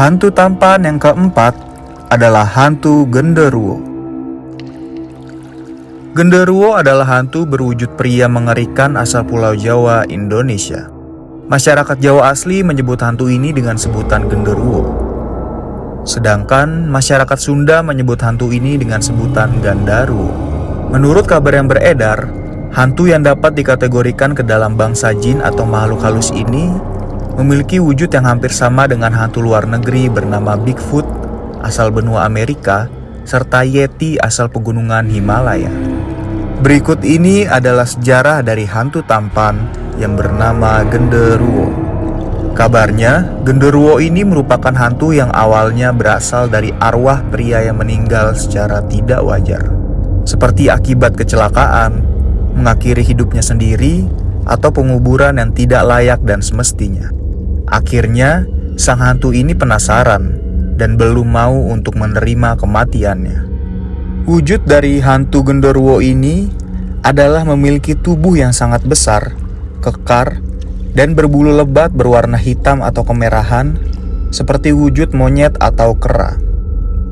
Hantu tampan yang keempat adalah hantu genderuwo. Genderuwo adalah hantu berwujud pria mengerikan asal Pulau Jawa, Indonesia. Masyarakat Jawa asli menyebut hantu ini dengan sebutan genderuwo. Sedangkan masyarakat Sunda menyebut hantu ini dengan sebutan gandaruwo. Menurut kabar yang beredar, hantu yang dapat dikategorikan ke dalam bangsa jin atau makhluk halus ini memiliki wujud yang hampir sama dengan hantu luar negeri bernama Bigfoot asal benua Amerika serta Yeti asal pegunungan Himalaya. Berikut ini adalah sejarah dari hantu tampan yang bernama genderuwo. Kabarnya, genderuwo ini merupakan hantu yang awalnya berasal dari arwah pria yang meninggal secara tidak wajar, seperti akibat kecelakaan, mengakhiri hidupnya sendiri, atau penguburan yang tidak layak dan semestinya. Akhirnya, sang hantu ini penasaran dan belum mau untuk menerima kematiannya. Wujud dari hantu genderuwo ini adalah memiliki tubuh yang sangat besar, kekar, dan berbulu lebat berwarna hitam atau kemerahan, seperti wujud monyet atau kera.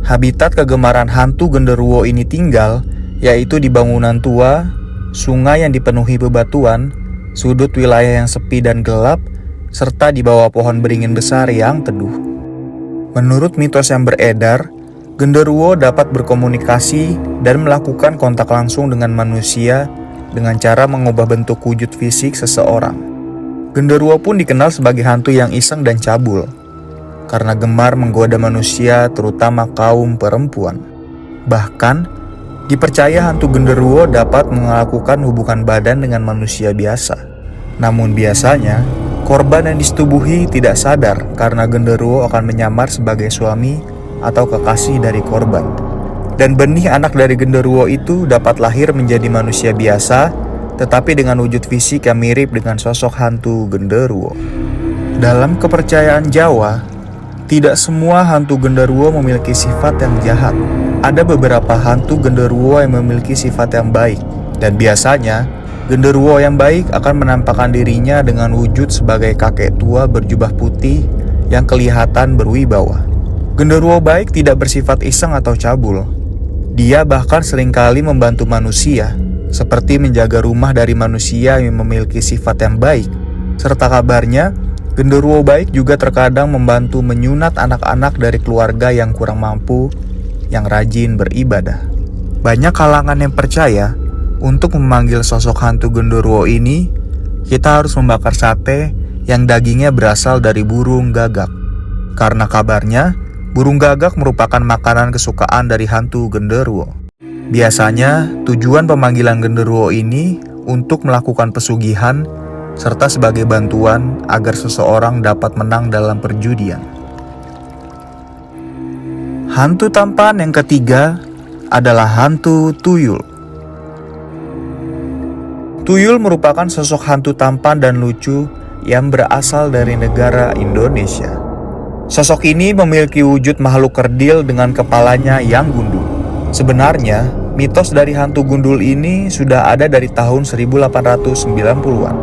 Habitat kegemaran hantu genderuwo ini tinggal, yaitu di bangunan tua, sungai yang dipenuhi bebatuan, sudut wilayah yang sepi dan gelap, serta di bawah pohon beringin besar yang teduh. Menurut mitos yang beredar, genderuwo dapat berkomunikasi dan melakukan kontak langsung dengan manusia dengan cara mengubah bentuk wujud fisik seseorang. Genderuwo pun dikenal sebagai hantu yang iseng dan cabul, karena gemar menggoda manusia terutama kaum perempuan. Bahkan, dipercaya hantu genderuwo dapat melakukan hubungan badan dengan manusia biasa. Namun biasanya, korban yang disetubuhi tidak sadar karena genderuwo akan menyamar sebagai suami atau kekasih dari korban. Dan benih anak dari genderuwo itu dapat lahir menjadi manusia biasa, tetapi dengan wujud fisik yang mirip dengan sosok hantu genderuwo. Dalam kepercayaan Jawa, tidak semua hantu genderuwo memiliki sifat yang jahat. Ada beberapa hantu genderuwo yang memiliki sifat yang baik, dan biasanya genderuwo yang baik akan menampakkan dirinya dengan wujud sebagai kakek tua berjubah putih yang kelihatan berwibawa. Genderuwo baik tidak bersifat iseng atau cabul. Dia bahkan seringkali membantu manusia, seperti menjaga rumah dari manusia yang memiliki sifat yang baik. Serta kabarnya, genderuwo baik juga terkadang membantu menyunat anak-anak dari keluarga yang kurang mampu, yang rajin beribadah. Banyak kalangan yang percaya, untuk memanggil sosok hantu genderuwo ini, kita harus membakar sate yang dagingnya berasal dari burung gagak. Karena kabarnya, burung gagak merupakan makanan kesukaan dari hantu genderuwo. Biasanya, tujuan pemanggilan genderuwo ini untuk melakukan pesugihan serta sebagai bantuan agar seseorang dapat menang dalam perjudian. Hantu tampan yang ketiga adalah hantu tuyul. Tuyul merupakan sosok hantu tampan dan lucu yang berasal dari negara Indonesia. Sosok ini memiliki wujud makhluk kerdil dengan kepalanya yang gundul. Sebenarnya, mitos dari hantu gundul ini sudah ada dari tahun 1890-an.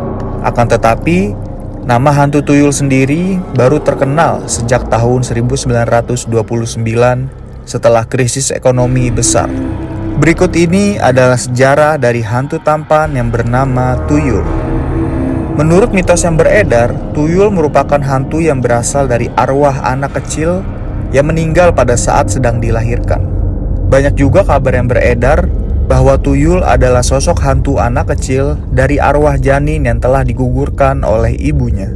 Akan tetapi, nama hantu tuyul sendiri baru terkenal sejak tahun 1929 setelah krisis ekonomi besar. Berikut ini adalah sejarah dari hantu tampan yang bernama tuyul. Menurut mitos yang beredar, tuyul merupakan hantu yang berasal dari arwah anak kecil yang meninggal pada saat sedang dilahirkan. Banyak juga kabar yang beredar bahwa tuyul adalah sosok hantu anak kecil dari arwah janin yang telah digugurkan oleh ibunya.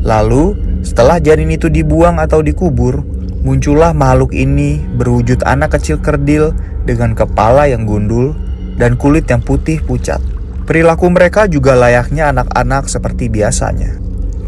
Lalu, setelah janin itu dibuang atau dikubur, muncullah makhluk ini berwujud anak kecil kerdil dengan kepala yang gundul dan kulit yang putih pucat. Perilaku mereka juga layaknya anak-anak seperti biasanya.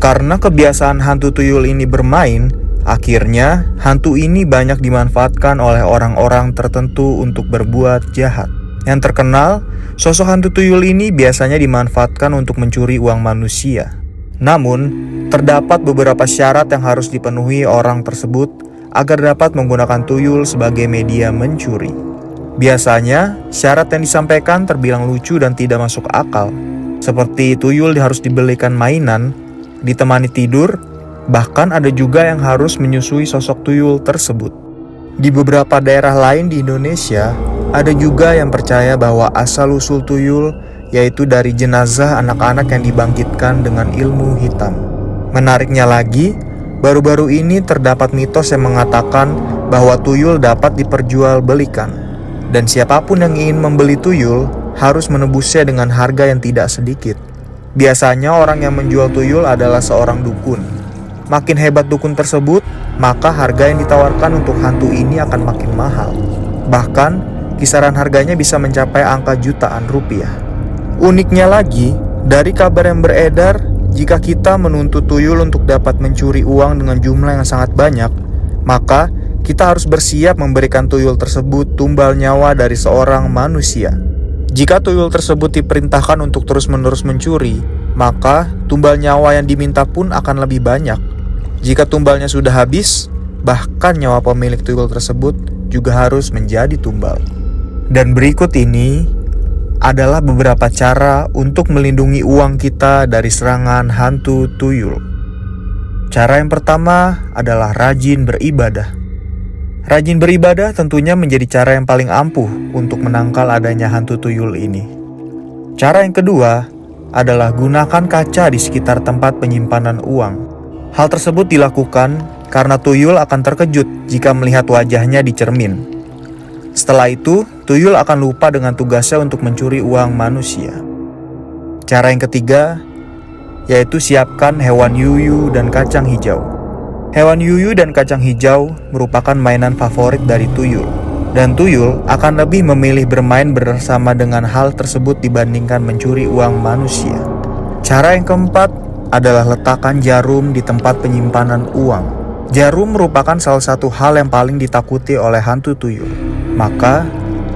Karena kebiasaan hantu tuyul ini bermain, akhirnya hantu ini banyak dimanfaatkan oleh orang-orang tertentu untuk berbuat jahat. Yang terkenal, sosok hantu tuyul ini biasanya dimanfaatkan untuk mencuri uang manusia. Namun, terdapat beberapa syarat yang harus dipenuhi orang tersebut agar dapat menggunakan tuyul sebagai media mencuri. Biasanya, syarat yang disampaikan terbilang lucu dan tidak masuk akal. Seperti tuyul harus dibelikan mainan, ditemani tidur, Bahkan ada juga yang harus menyusui sosok tuyul tersebut. Di beberapa daerah lain di Indonesia, ada juga yang percaya bahwa asal-usul tuyul yaitu dari jenazah anak-anak yang dibangkitkan dengan ilmu hitam. Menariknya lagi, baru-baru ini terdapat mitos yang mengatakan bahwa tuyul dapat diperjualbelikan. Dan siapapun yang ingin membeli tuyul harus menebusnya dengan harga yang tidak sedikit. Biasanya orang yang menjual tuyul adalah seorang dukun. Makin hebat dukun tersebut, maka harga yang ditawarkan untuk hantu ini akan makin mahal. Bahkan, kisaran harganya bisa mencapai angka jutaan rupiah. Uniknya lagi, dari kabar yang beredar, jika kita menuntut tuyul untuk dapat mencuri uang dengan jumlah yang sangat banyak, maka kita harus bersiap memberikan tuyul tersebut tumbal nyawa dari seorang manusia. Jika tuyul tersebut diperintahkan untuk terus-menerus mencuri, maka tumbal nyawa yang diminta pun akan lebih banyak. Jika tumbalnya sudah habis, bahkan nyawa pemilik tuyul tersebut juga harus menjadi tumbal. Dan berikut ini adalah beberapa cara untuk melindungi uang kita dari serangan hantu tuyul. Cara yang pertama adalah rajin beribadah. Rajin beribadah tentunya menjadi cara yang paling ampuh untuk menangkal adanya hantu tuyul ini. Cara yang kedua adalah gunakan kaca di sekitar tempat penyimpanan uang. Hal tersebut dilakukan karena tuyul akan terkejut jika melihat wajahnya di cermin. Setelah itu, tuyul akan lupa dengan tugasnya untuk mencuri uang manusia. Cara yang ketiga yaitu siapkan hewan yuyu dan kacang hijau. Hewan yuyu dan kacang hijau merupakan mainan favorit dari tuyul, dan tuyul akan lebih memilih bermain bersama dengan hal tersebut dibandingkan mencuri uang manusia. Cara yang keempat adalah letakkan jarum di tempat penyimpanan uang. Jarum merupakan salah satu hal yang paling ditakuti oleh hantu tuyul. Maka,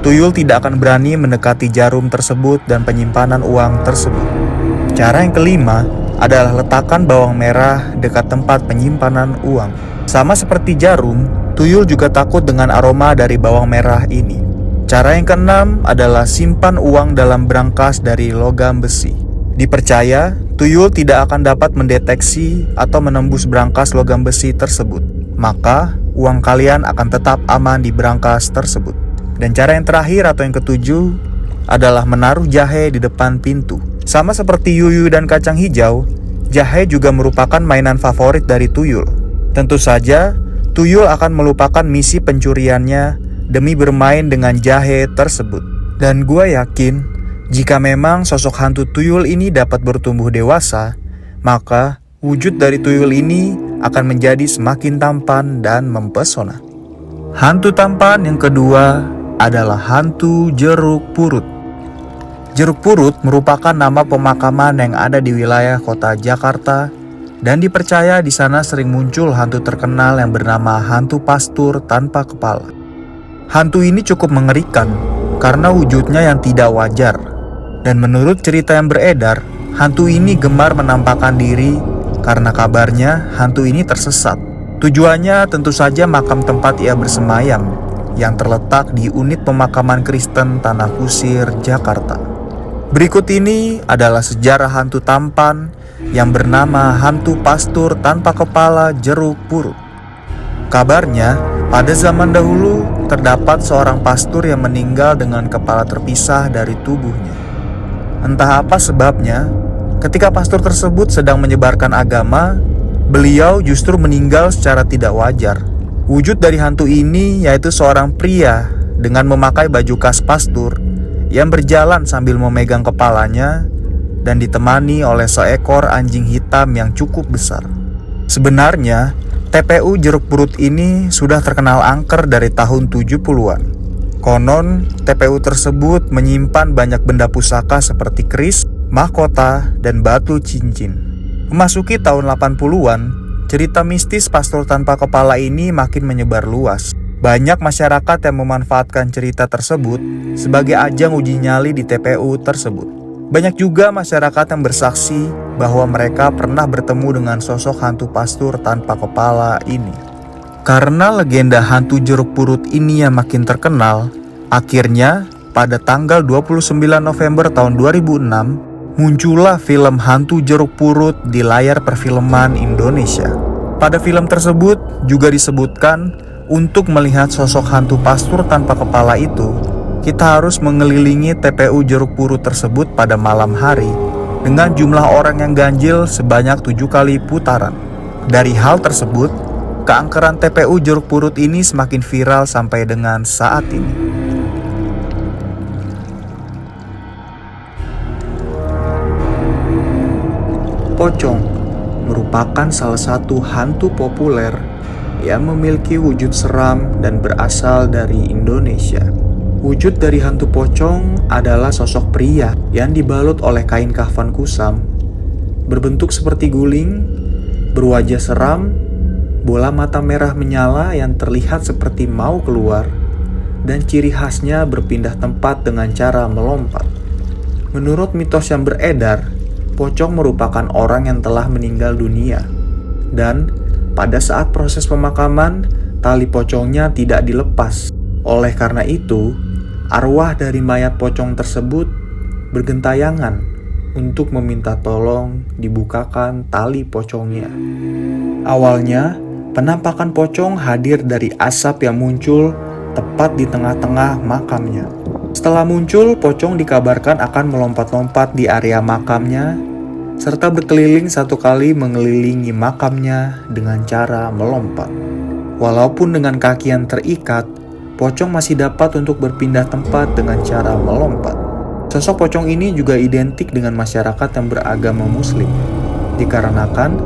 tuyul tidak akan berani mendekati jarum tersebut dan penyimpanan uang tersebut. Cara yang kelima adalah letakkan bawang merah dekat tempat penyimpanan uang. Sama seperti jarum, tuyul juga takut dengan aroma dari bawang merah ini. Cara yang keenam adalah simpan uang dalam brankas dari logam besi. Dipercaya, tuyul tidak akan dapat mendeteksi atau menembus brankas logam besi tersebut. Maka, uang kalian akan tetap aman di brankas tersebut. Dan cara yang terakhir atau yang ketujuh adalah menaruh jahe di depan pintu. Sama seperti yuyu dan kacang hijau, jahe juga merupakan mainan favorit dari tuyul. Tentu saja, tuyul akan melupakan misi pencuriannya demi bermain dengan jahe tersebut. Dan gue yakin, jika memang sosok hantu tuyul ini dapat bertumbuh dewasa, maka wujud dari tuyul ini akan menjadi semakin tampan dan mempesona. Hantu tampan yang kedua adalah hantu jeruk purut. Jeruk purut merupakan nama pemakaman yang ada di wilayah kota Jakarta, dan dipercaya di sana sering muncul hantu terkenal yang bernama hantu pastur tanpa kepala. Hantu ini cukup mengerikan karena wujudnya yang tidak wajar, dan menurut cerita yang beredar, hantu ini gemar menampakkan diri karena kabarnya hantu ini tersesat. Tujuannya tentu saja makam tempat ia bersemayam yang terletak di unit pemakaman Kristen Tanah Kusir, Jakarta. Berikut ini adalah sejarah hantu tampan yang bernama hantu pastur tanpa kepala jeruk purut. Kabarnya, pada zaman dahulu terdapat seorang pastur yang meninggal dengan kepala terpisah dari tubuhnya. Entah apa sebabnya, ketika pastur tersebut sedang menyebarkan agama, beliau justru meninggal secara tidak wajar. Wujud dari hantu ini yaitu seorang pria dengan memakai baju khas pastur yang berjalan sambil memegang kepalanya dan ditemani oleh seekor anjing hitam yang cukup besar. Sebenarnya, TPU Jeruk Purut ini sudah terkenal angker dari tahun 70-an. Konon, TPU tersebut menyimpan banyak benda pusaka seperti keris, mahkota, dan batu cincin. Memasuki tahun 80-an, cerita mistis pastor tanpa kepala ini makin menyebar luas. Banyak masyarakat yang memanfaatkan cerita tersebut sebagai ajang uji nyali di TPU tersebut. Banyak juga masyarakat yang bersaksi bahwa mereka pernah bertemu dengan sosok hantu pastur tanpa kepala ini. Karena legenda hantu jeruk purut ini yang makin terkenal, akhirnya pada tanggal 29 November tahun 2006, muncullah film hantu jeruk purut di layar perfilman Indonesia. Pada film tersebut juga disebutkan untuk melihat sosok hantu pastur tanpa kepala itu, kita harus mengelilingi TPU Jeruk Purut tersebut pada malam hari dengan jumlah orang yang ganjil sebanyak 7 kali putaran. Dari hal tersebut, keangkeran TPU Jeruk Purut ini semakin viral sampai dengan saat ini. Pocong merupakan salah satu hantu populer yang memiliki wujud seram dan berasal dari Indonesia. Wujud dari hantu pocong adalah sosok pria yang dibalut oleh kain kafan kusam, berbentuk seperti guling, berwajah seram, bola mata merah menyala yang terlihat seperti mau keluar, dan ciri khasnya berpindah tempat dengan cara melompat. Menurut mitos yang beredar, pocong merupakan orang yang telah meninggal dunia, dan pada saat proses pemakaman, tali pocongnya tidak dilepas. Oleh karena itu, arwah dari mayat pocong tersebut bergentayangan untuk meminta tolong dibukakan tali pocongnya. Awalnya, penampakan pocong hadir dari asap yang muncul tepat di tengah-tengah makamnya. Setelah muncul, pocong dikabarkan akan melompat-lompat di area makamnya, serta berkeliling 1 kali mengelilingi makamnya dengan cara melompat. Walaupun dengan kaki yang terikat, pocong masih dapat untuk berpindah tempat dengan cara melompat. Sosok pocong ini juga identik dengan masyarakat yang beragama Muslim, dikarenakan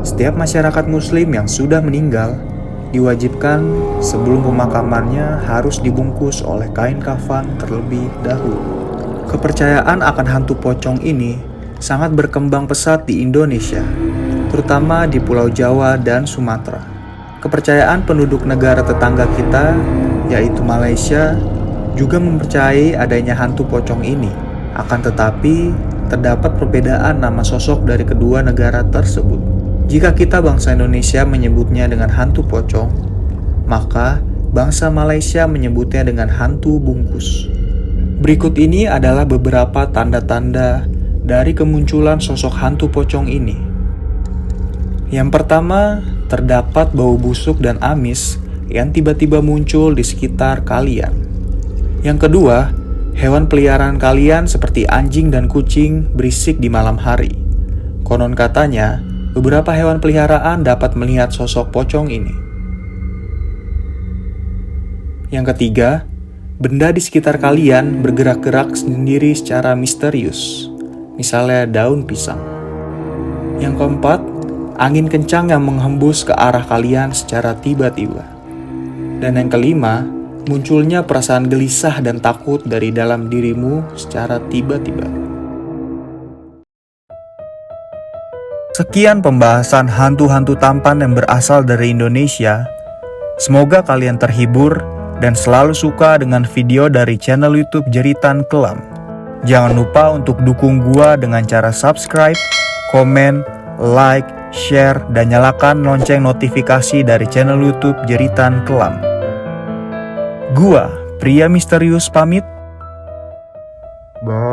setiap masyarakat Muslim yang sudah meninggal diwajibkan sebelum pemakamannya harus dibungkus oleh kain kafan terlebih dahulu. Kepercayaan akan hantu pocong ini sangat berkembang pesat di Indonesia, terutama di Pulau Jawa dan Sumatera. Kepercayaan penduduk negara tetangga kita, yaitu Malaysia, juga mempercayai adanya hantu pocong ini. Akan tetapi, terdapat perbedaan nama sosok dari kedua negara tersebut. Jika kita bangsa Indonesia menyebutnya dengan hantu pocong, maka bangsa Malaysia menyebutnya dengan hantu bungkus. Berikut ini adalah beberapa tanda-tanda dari kemunculan sosok hantu pocong ini. Yang pertama, terdapat bau busuk dan amis yang tiba-tiba muncul di sekitar kalian. Yang kedua, hewan peliharaan kalian seperti anjing dan kucing berisik di malam hari. Konon katanya, beberapa hewan peliharaan dapat melihat sosok pocong ini. Yang ketiga, benda di sekitar kalian bergerak-gerak sendiri secara misterius, misalnya daun pisang. Yang keempat, angin kencang yang menghembus ke arah kalian secara tiba-tiba. Dan yang kelima, munculnya perasaan gelisah dan takut dari dalam dirimu secara tiba-tiba. Sekian pembahasan hantu-hantu tampan yang berasal dari Indonesia. Semoga kalian terhibur dan selalu suka dengan video dari channel YouTube Jeritan Kelam. Jangan lupa untuk dukung gua dengan cara subscribe, komen, like, share, dan nyalakan lonceng notifikasi dari channel YouTube Jeritan Kelam. Gua, pria misterius pamit. Bye.